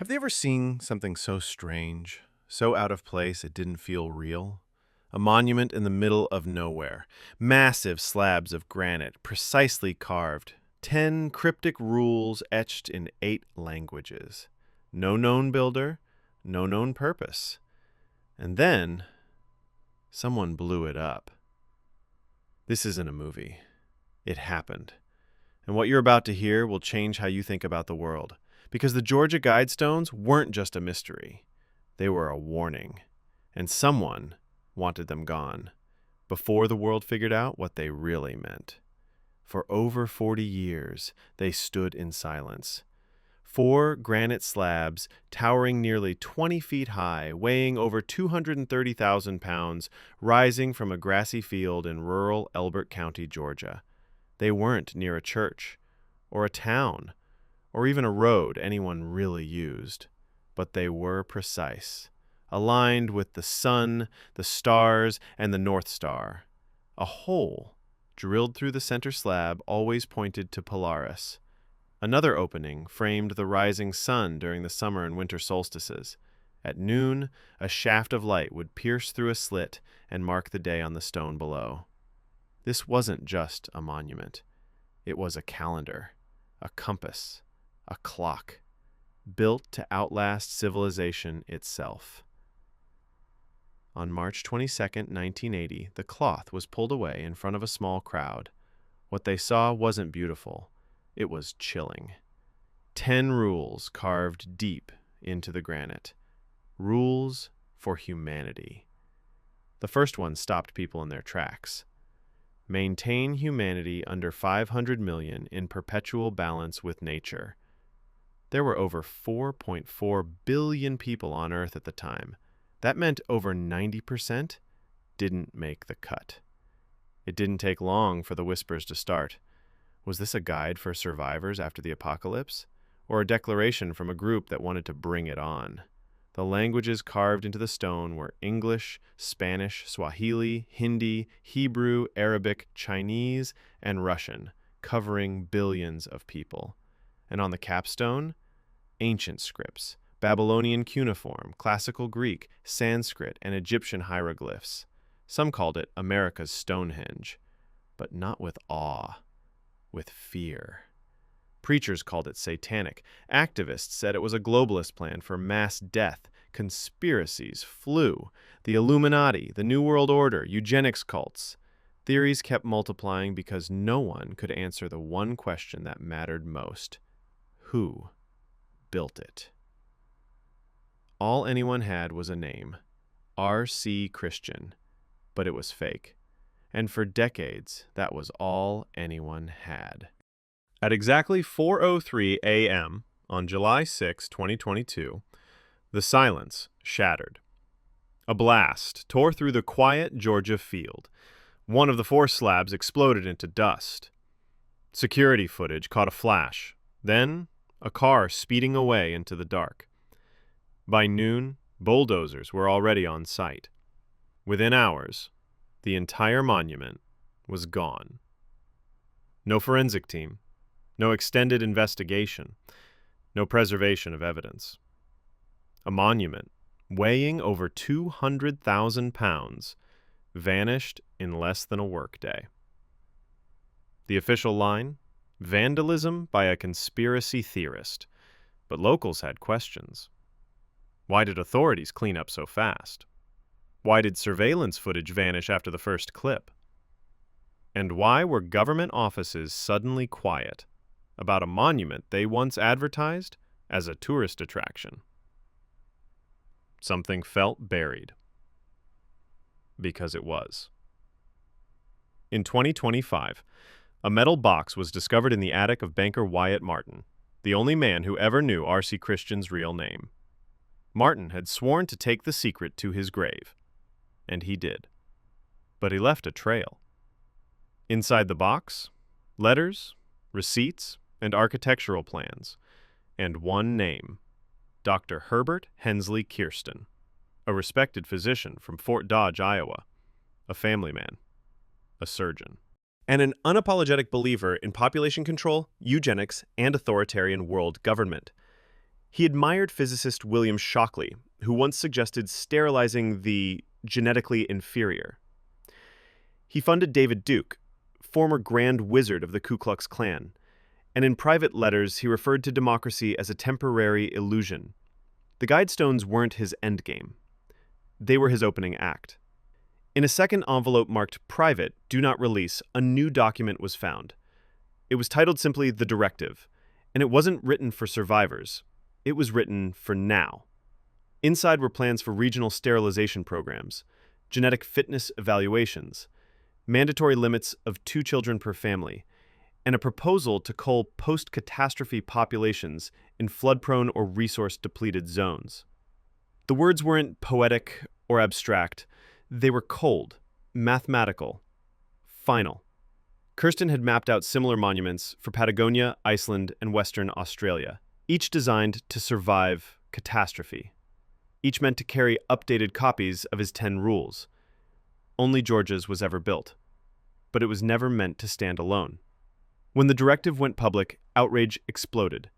Have they ever seen something so strange, so out of place it didn't feel real? A monument in the middle of nowhere, massive slabs of granite, precisely carved, 10 cryptic rules etched in 8 languages. No known builder, no known purpose. And then, someone blew it up. This isn't a movie. It happened. And what you're about to hear will change how you think about the world. Because the Georgia Guidestones weren't just a mystery. They were a warning. And someone wanted them gone, before the world figured out what they really meant. For over 40 years, they stood in silence. 4 granite slabs, towering nearly 20 feet high, weighing over 230,000 pounds, rising from a grassy field in rural Elbert County, Georgia. They weren't near a church, or a town, or even a road anyone really used, but they were precise, aligned with the sun, the stars, and the North Star. A hole drilled through the center slab always pointed to Polaris. Another opening framed the rising sun during the summer and winter solstices. At noon, a shaft of light would pierce through a slit and mark the day on the stone below. This wasn't just a monument. It was a calendar, a compass, a clock, built to outlast civilization itself. On March 22, 1980, the cloth was pulled away in front of a small crowd. What they saw wasn't beautiful. It was chilling. 10 rules carved deep into the granite. Rules for humanity. The first one stopped people in their tracks. Maintain humanity under 500 million in perpetual balance with nature. There were over 4.4 billion people on Earth at the time. That meant over 90% didn't make the cut. It didn't take long for the whispers to start. Was this a guide for survivors after the apocalypse? Or a declaration from a group that wanted to bring it on? The languages carved into the stone were English, Spanish, Swahili, Hindi, Hebrew, Arabic, Chinese, and Russian, covering billions of people. And on the capstone, ancient scripts, Babylonian cuneiform, classical Greek, Sanskrit, and Egyptian hieroglyphs. Some called it America's Stonehenge, but not with awe, with fear. Preachers called it satanic. Activists said it was a globalist plan for mass death. Conspiracies flew. The Illuminati, the New World Order, eugenics cults. Theories kept multiplying because no one could answer the one question that mattered most. Who built it? All anyone had was a name, R.C. Christian, but it was fake. And for decades, that was all anyone had. At exactly 4:03 a.m. on July 6, 2022, the silence shattered. A blast tore through the quiet Georgia field. One of the 4 slabs exploded into dust. Security footage caught a flash. Then, a car speeding away into the dark. By noon, bulldozers were already on site. Within hours, the entire monument was gone. No forensic team, no extended investigation, no preservation of evidence. A monument, weighing over 200,000 pounds, vanished in less than a workday. The official line? Vandalism by a conspiracy theorist. But locals had questions. Why did authorities clean up so fast? Why did surveillance footage vanish after the first clip? And why were government offices suddenly quiet about a monument they once advertised as a tourist attraction? Something felt buried. Because it was. In 2025, a metal box was discovered in the attic of banker Wyatt Martin, the only man who ever knew R.C. Christian's real name. Martin had sworn to take the secret to his grave, and he did. But he left a trail. Inside the box, letters, receipts, and architectural plans, and one name, Dr. Herbert Hensley Kirsten, a respected physician from Fort Dodge, Iowa, a family man, a surgeon, and an unapologetic believer in population control, eugenics, and authoritarian world government. He admired physicist William Shockley, who once suggested sterilizing the genetically inferior. He funded David Duke, former Grand Wizard of the Ku Klux Klan, and in private letters he referred to democracy as a temporary illusion. The Guidestones weren't his endgame. They were his opening act. In a second envelope marked Private, Do Not Release, a new document was found. It was titled simply The Directive, and it wasn't written for survivors. It was written for now. Inside were plans for regional sterilization programs, genetic fitness evaluations, mandatory limits of 2 children per family, and a proposal to cull post-catastrophe populations in flood-prone or resource-depleted zones. The words weren't poetic or abstract. They were cold, mathematical, final. Kirsten had mapped out similar monuments for Patagonia, Iceland, and Western Australia, each designed to survive catastrophe. Each meant to carry updated copies of his 10 rules. Only Georgia's was ever built. But it was never meant to stand alone. When the directive went public, outrage exploded.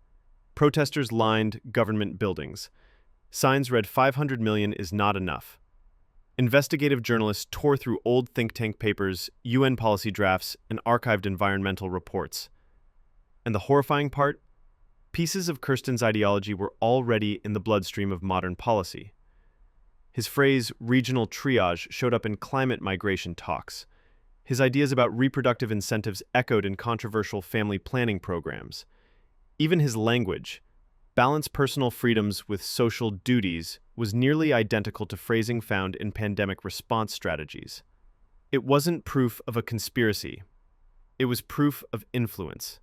Protesters lined government buildings. Signs read 500 million is not enough. Investigative journalists tore through old think tank papers, UN policy drafts, and archived environmental reports. And the horrifying part? Pieces of Kirsten's ideology were already in the bloodstream of modern policy. His phrase, regional triage, showed up in climate migration talks. His ideas about reproductive incentives echoed in controversial family planning programs. Even his language, balance personal freedoms with social duties, was nearly identical to phrasing found in pandemic response strategies. It wasn't proof of a conspiracy. It was proof of influence.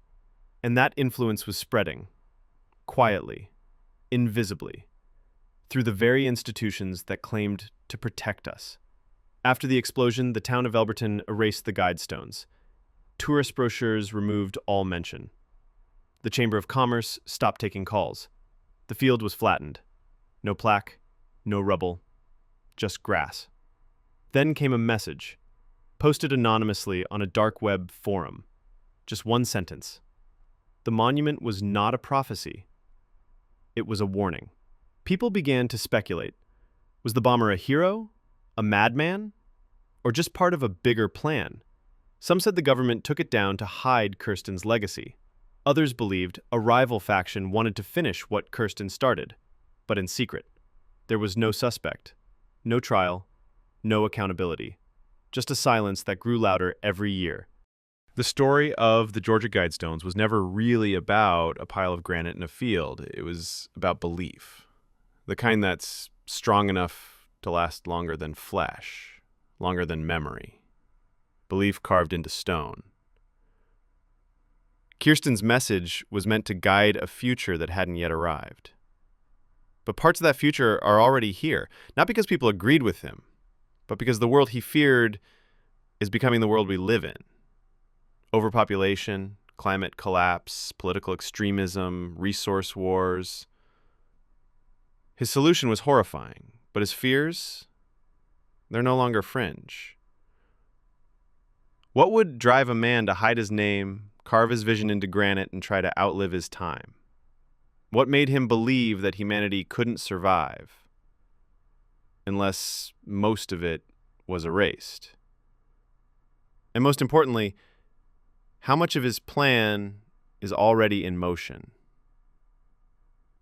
And that influence was spreading, quietly, invisibly, through the very institutions that claimed to protect us. After the explosion, the town of Elberton erased the Guidestones. Tourist brochures removed all mention. The Chamber of Commerce stopped taking calls. The field was flattened. No plaque, no rubble, just grass. Then came a message, posted anonymously on a dark web forum. Just one sentence. The monument was not a prophecy. It was a warning. People began to speculate. Was the bomber a hero? A madman? Or just part of a bigger plan? Some said the government took it down to hide Kirsten's legacy. Others believed a rival faction wanted to finish what Kirsten started, but in secret. There was no suspect, no trial, no accountability, just a silence that grew louder every year. The story of the Georgia Guidestones was never really about a pile of granite in a field. It was about belief, the kind that's strong enough to last longer than flesh, longer than memory. Belief carved into stone. Kirsten's message was meant to guide a future that hadn't yet arrived. But parts of that future are already here, not because people agreed with him, but because the world he feared is becoming the world we live in. Overpopulation, climate collapse, political extremism, resource wars. His solution was horrifying, but his fears, they're no longer fringe. What would drive a man to hide his name, carve his vision into granite, and try to outlive his time? What made him believe that humanity couldn't survive unless most of it was erased? And most importantly, how much of his plan is already in motion?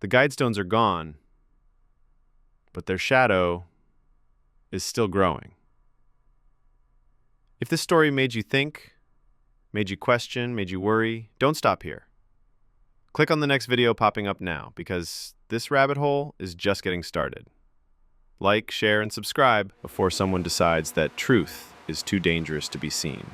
The Guidestones are gone, but their shadow is still growing. If this story made you think, made you question, made you worry, don't stop here. Click on the next video popping up now, because this rabbit hole is just getting started. Like, share, and subscribe before someone decides that truth is too dangerous to be seen.